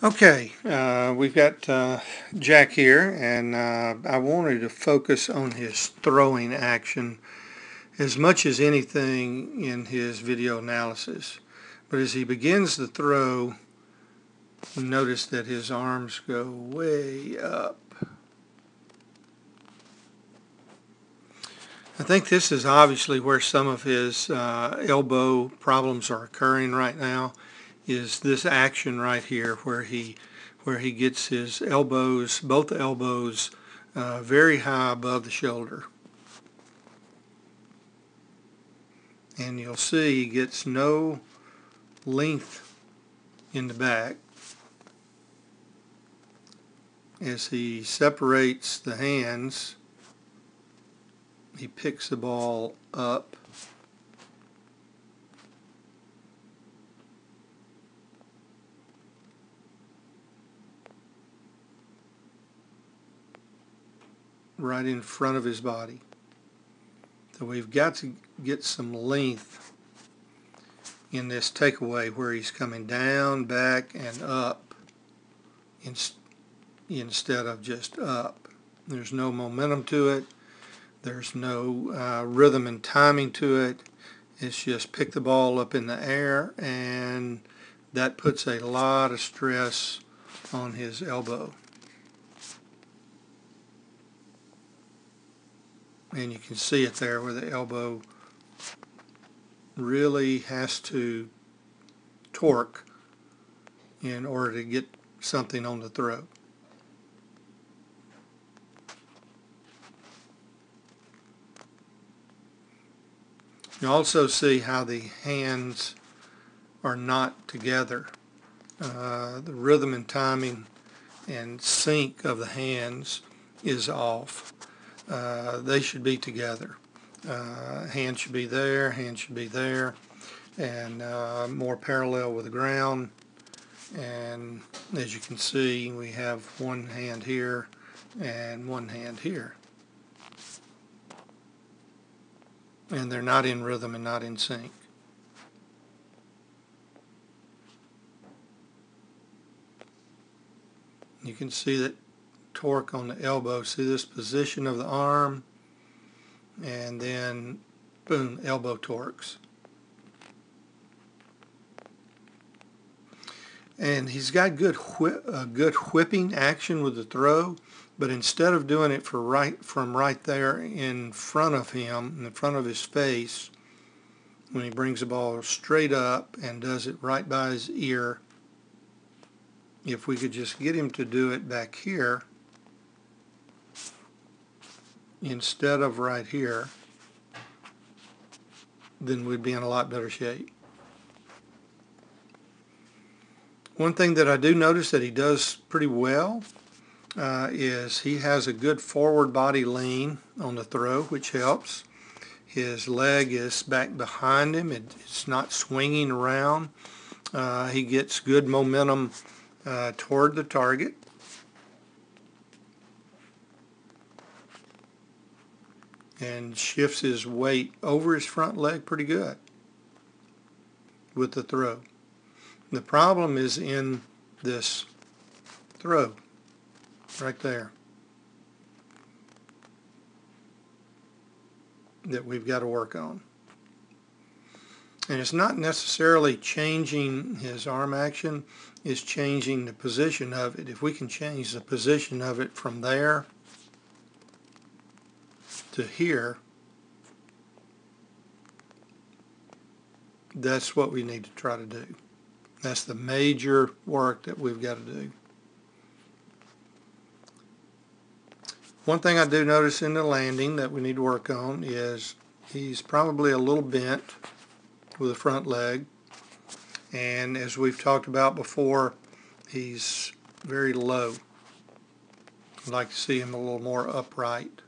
Okay, we've got Jack here, and I wanted to focus on his throwing action as much as anything in his video analysis. But as he begins to throw, notice that his arms go way up. I think this is obviously where some of his elbow problems are occurring right now, is this action right here where he gets his elbows, both elbows, very high above the shoulder. And you'll see he gets no length in the back. As he separates the hands, he picks the ball up. Right in front of his body. So we've got to get some length in this takeaway where he's coming down, back, and up instead of just up. There's no momentum to it. There's no rhythm and timing to it. It's just pick the ball up in the air, and that puts a lot of stress on his elbow. And you can see it there where the elbow really has to torque in order to get something on the throw. You also see how the hands are not together. The rhythm and timing and sync of the hands is off. They should be together. Hand should be there, hand should be there, and more parallel with the ground. And as you can see, we have one hand here and one hand here. And they're not in rhythm and not in sync. You can see that torque on the elbow. See this position of the arm, and then boom, elbow torques. And he's got good whipping action with the throw, but instead of doing it from right there in front of him, in front of his face, when he brings the ball straight up and does it right by his ear, if we could just get him to do it back here instead of right here, then we'd be in a lot better shape. One thing that I do notice that he does pretty well is he has a good forward body lean on the throw, which helps. His leg is back behind him. It's not swinging around. He gets good momentum toward the target. And shifts his weight over his front leg pretty good with the throw. The problem is in this throw right there that we've got to work on. And it's not necessarily changing his arm action, it's changing the position of it. If we can change the position of it from there to here, that's what we need to try to do. That's the major work that we've got to do. One thing I do notice in the landing that we need to work on is he's probably a little bent with the front leg, and as we've talked about before, he's very low. I'd like to see him a little more upright.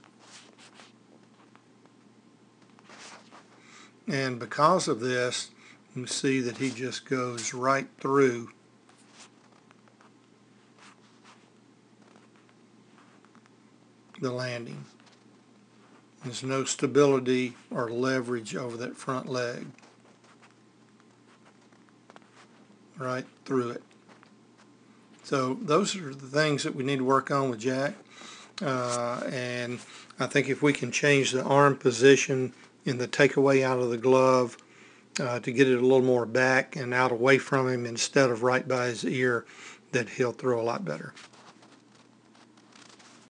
And because of this, you can see that he just goes right through the landing. There's no stability or leverage over that front leg. Right through it. So those are the things that we need to work on with Jack. And I think if we can change the arm position in the takeaway out of the glove to get it a little more back and out away from him instead of right by his ear, that he'll throw a lot better.